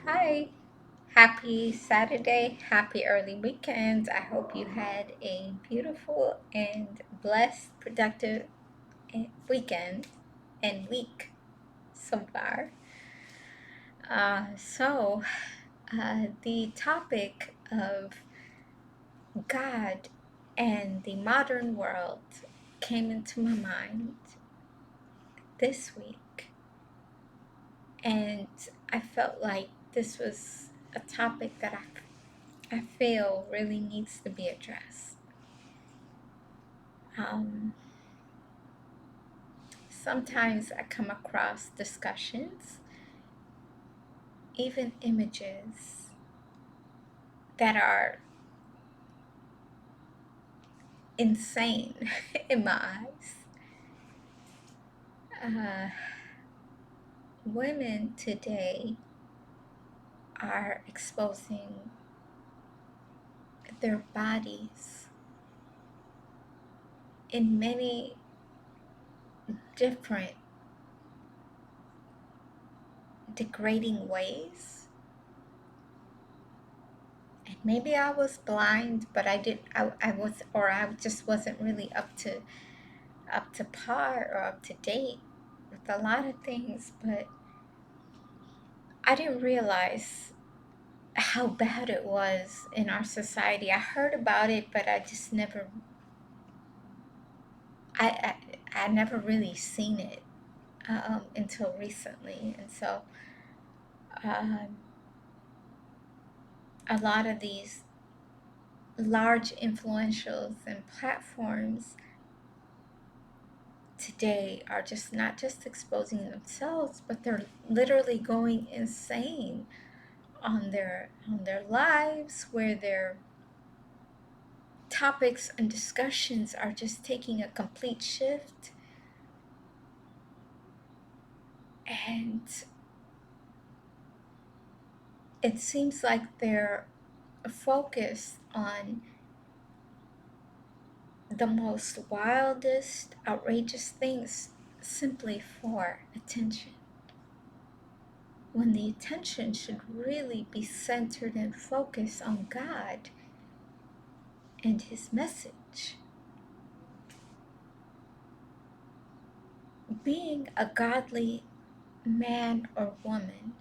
Hi, happy Saturday, happy early weekend. I hope you had a beautiful and blessed, productive weekend and week so far. The topic of God and the modern world came into my mind this week, and I felt like this was a topic that I feel really needs to be addressed. Um, Sometimes I come across discussions, even images that are insane in my eyes. Uh, Women today are exposing their bodies in many different degrading ways. And maybe I was blind, but I was, or I just wasn't really up to par or up to date with a lot of things, but I didn't realize how bad it was in our society. I heard about it, but I just never, I, I never really seen it until recently. And so, um, a lot of these large influentials and platforms today are just not just exposing themselves, but they're literally going insane on their lives, where their topics and discussions are just taking a complete shift, and it seems like they're focused on the most wildest, outrageous things simply for attention, when the attention should really be centered and focused on God and His message. Being a godly man or woman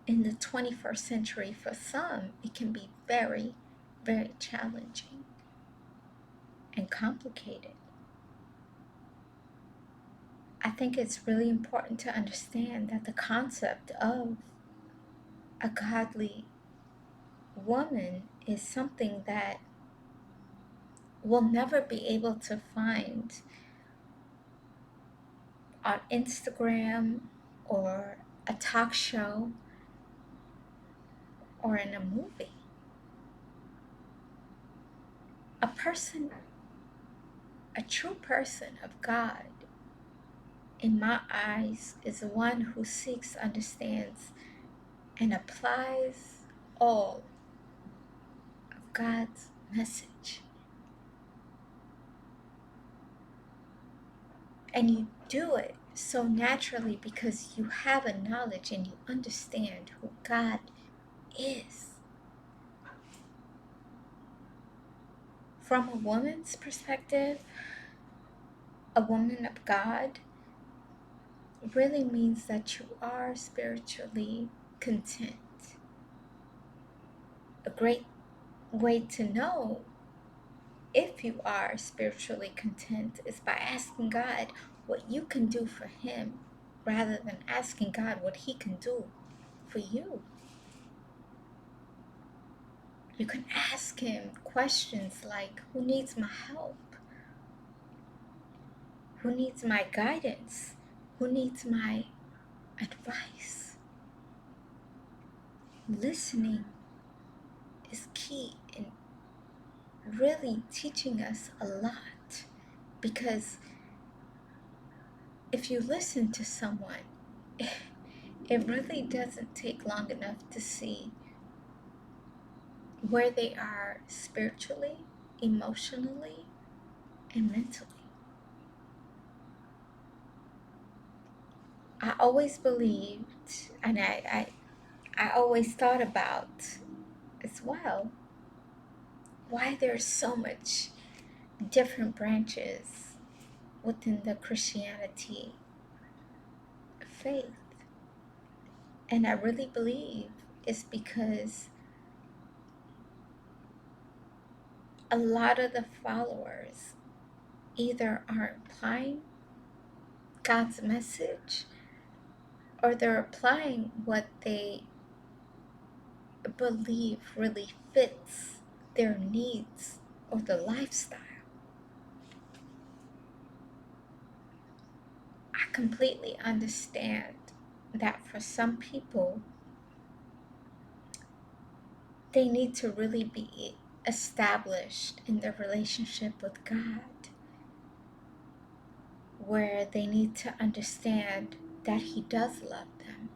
in the 21st century, for some, it can be very, very challenging and complicated. I think it's really important to understand that the concept of a godly woman is something that we'll never be able to find on Instagram or a talk show or in a movie. A person, a true person of God, in my eyes, is one who seeks, understands, and applies all of God's message. And you do it so naturally because you have a knowledge and you understand who God is. From a woman's perspective, a woman of God really means that you are spiritually content. A great way to know if you are spiritually content is by asking God what you can do for Him, rather than asking God what He can do for you. You can ask Him questions like, who needs my help? Who needs my guidance? Who needs my advice? Listening is key in really teaching us a lot, because if you listen to someone, it really doesn't take long enough to see where they are spiritually, emotionally, and mentally. I always believed, and I always thought about as well why there's so much different branches within the Christianity faith. And I really believe it's because a lot of the followers either aren't applying God's message or they're applying what they believe really fits their needs or the lifestyle. I completely understand that for some people, they need to really be established in their relationship with God, where they need to understand that He does love them,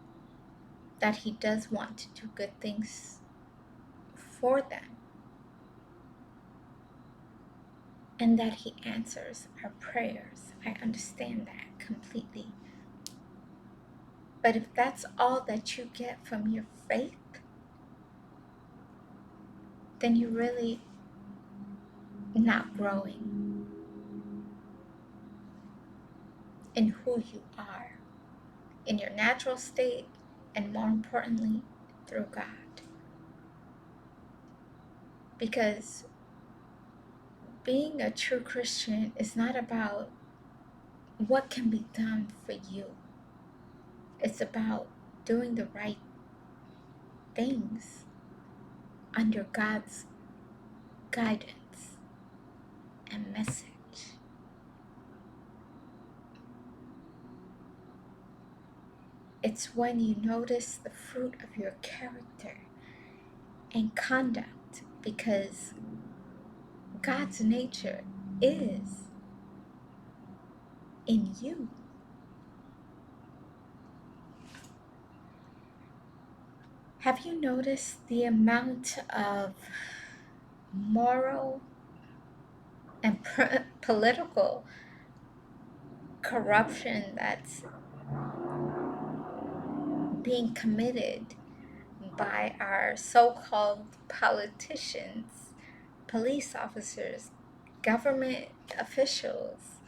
that He does want to do good things for them, and that He answers our prayers. I understand that completely. But if that's all that you get from your faith, then you're really not growing in who you are, in your natural state, and more importantly, through God. Because being a true Christian is not about what can be done for you. It's about doing the right things under God's guidance and message. It's when you notice the fruit of your character and conduct, because God's nature is in you. Have you noticed the amount of moral and political corruption that's being committed by our so-called politicians, police officers, government officials,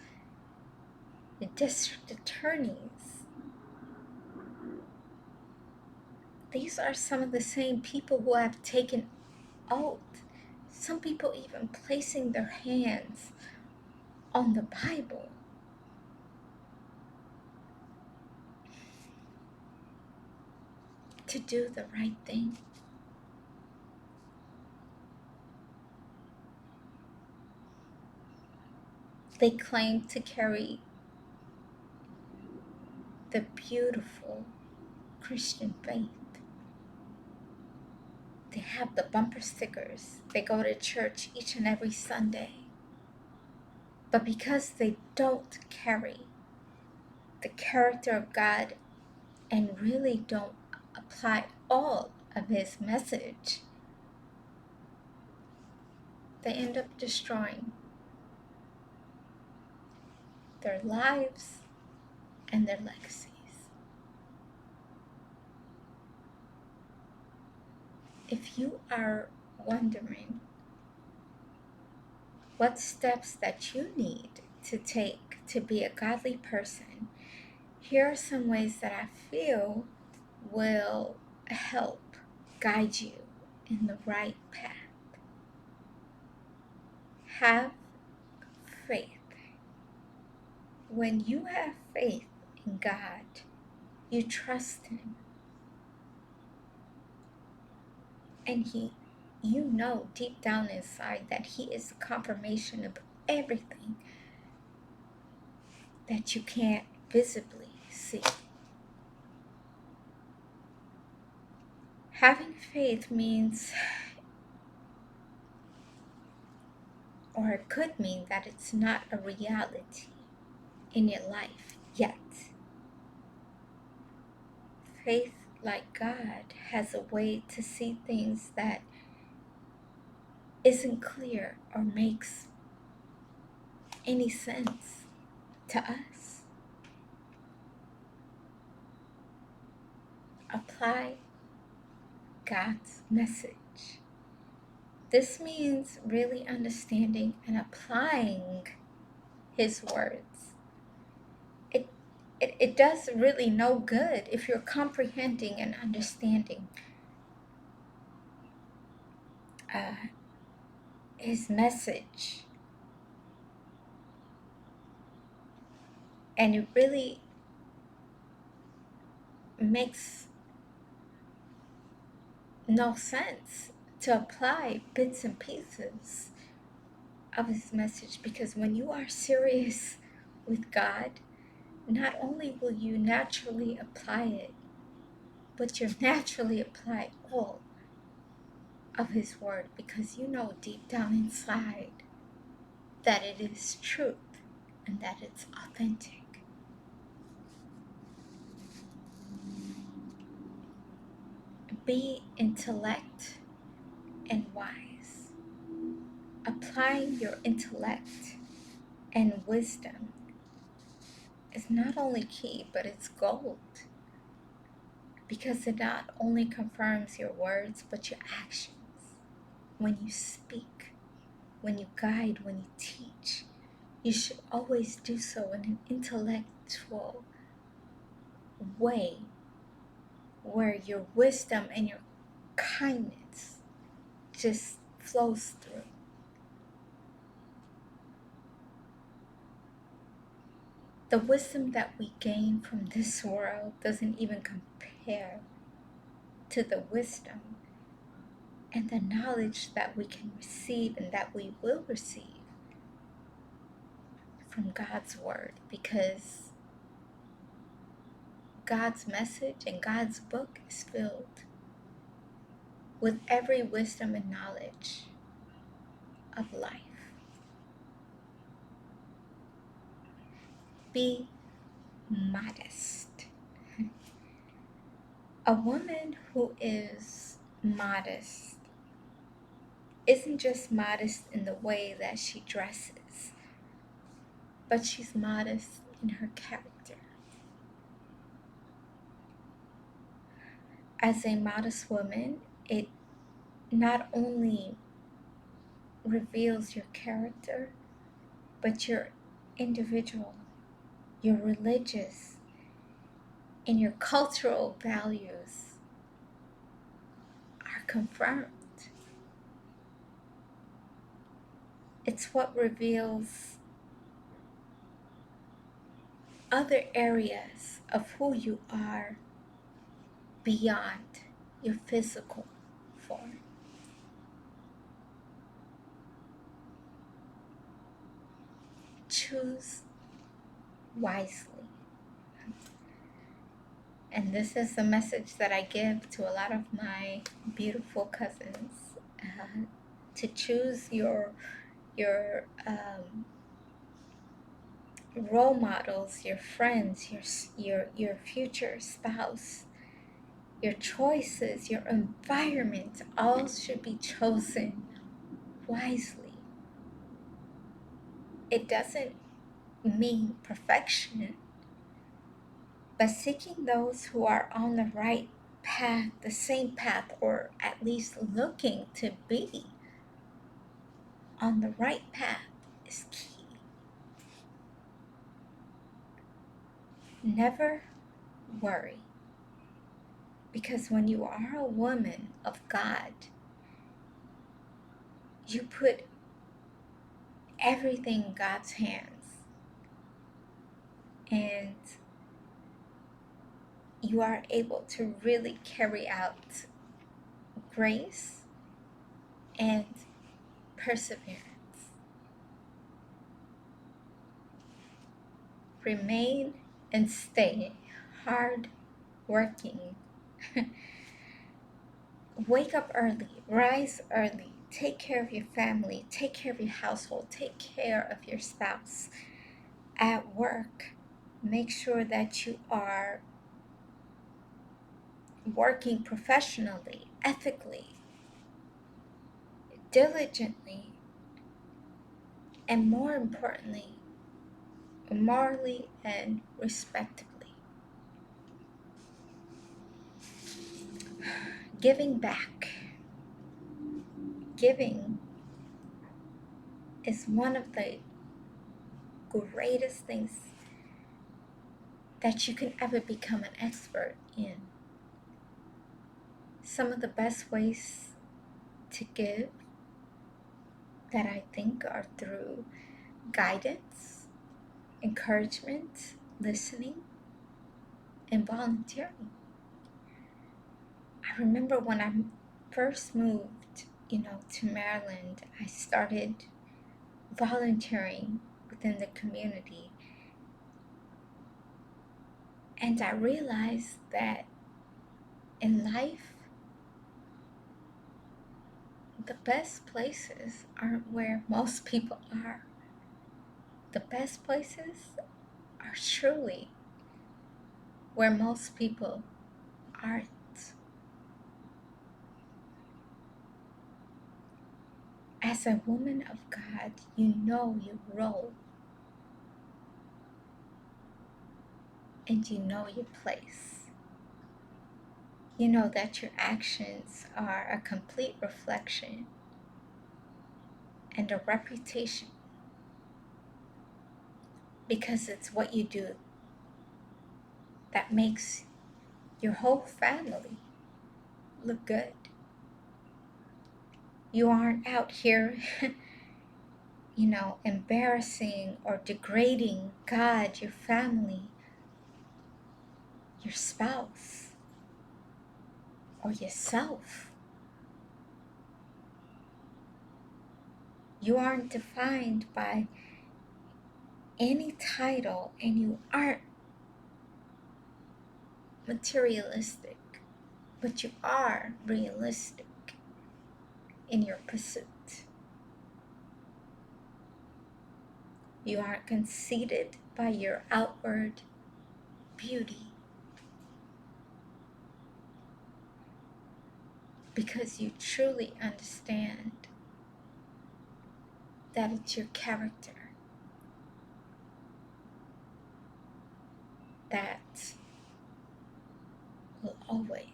the district attorneys? These are some of the same people who have taken oath, some people even placing their hands on the Bible. To do the right thing. They claim to carry the beautiful Christian faith. They have the bumper stickers. They go to church each and every Sunday. But because they don't carry the character of God and really don't apply all of His message, they end up destroying their lives and their legacies. If you are wondering what steps that you need to take to be a godly person, here are some ways that I feel will help guide you in the right path. Have faith. When you have faith in God, you trust Him, and you know deep down inside that He is the confirmation of everything that you can't visibly see. Having faith means, or it could mean, that it's not a reality in your life yet. Faith, like God, has a way to see things that isn't clear or makes any sense to us. Apply God's message. This means really understanding and applying His words. It does really no good if you're comprehending and understanding uh, His message, and it really makes no sense to apply bits and pieces of His message, because when you are serious with God, not only will you naturally apply it, but you'll naturally apply all of His word, because you know deep down inside that it is truth and that it's authentic. Be intellect and wise. Applying your intellect and wisdom is not only key, but it's gold, because it not only confirms your words, but your actions. When you speak, when you guide, when you teach, you should always do so in an intellectual way, where your wisdom and your kindness just flows through. The wisdom that we gain from this world doesn't even compare to the wisdom and the knowledge that we can receive and that we will receive from God's word, because God's message and God's book is filled with every wisdom and knowledge of life. Be modest. A woman who is modest isn't just modest in the way that she dresses, but she's modest in her character. As a modest woman, it not only reveals your character, but your individual, your religious, and your cultural values are confirmed. It's what reveals other areas of who you are beyond your physical form. Choose wisely. And this is the message that I give to a lot of my beautiful cousins, to choose your role models, your friends, your future spouse, your choices, your environment, all should be chosen wisely. It doesn't mean perfection, but seeking those who are on the right path, the same path, or at least looking to be on the right path is key. Never worry, because when you are a woman of God, you put everything in God's hands, and you are able to really carry out grace and perseverance. Remain and stay hard working. Wake up early, rise early, take care of your family, take care of your household, take care of your spouse. At work, make sure that you are working professionally, ethically, diligently, and more importantly, morally and respectably. giving back. Giving is one of the greatest things that you can ever become an expert in. Some of the best ways to give that I think are through guidance, encouragement, listening, and volunteering. I remember when I first moved, to Maryland, I started volunteering within the community. And I realized that in life, the best places aren't where most people are. The best places are truly where most people aren't. As a woman of God, you know your role and you know your place. You know that your actions are a complete reflection and a reputation because it's what you do that makes your whole family look good. You aren't out here, embarrassing or degrading God, your family, your spouse, or yourself. You aren't defined by any title and you aren't materialistic, but you are realistic in your pursuit. You aren't conceited by your outward beauty because you truly understand that it's your character that will always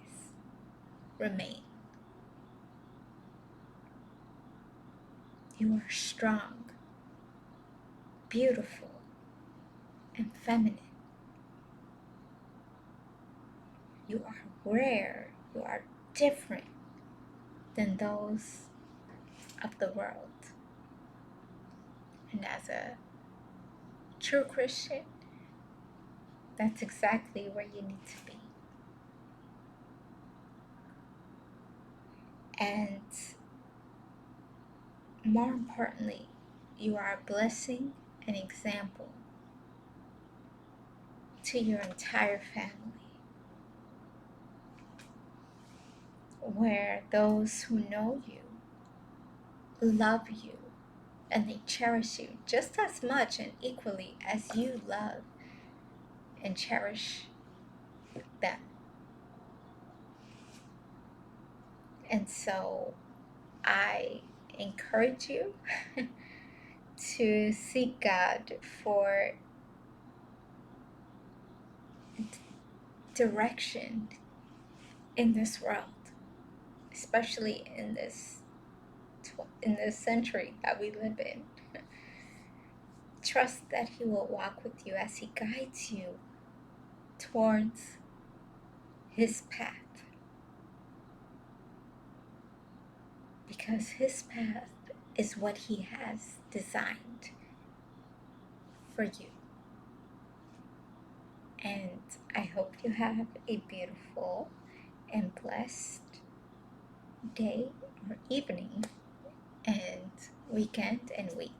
remain. You are strong, beautiful, and feminine. You are rare. You are different than those of the world. And as a true Christian, that's exactly where you need to be. And more importantly, you are a blessing and example to your entire family, where those who know you love you and they cherish you just as much and equally as you love and cherish them. And so I encourage you to seek God for direction in this world, especially in this century that we live in. Trust that He will walk with you as He guides you towards His path, because His path is what He has designed for you. And I hope you have a beautiful and blessed day or evening and weekend and week.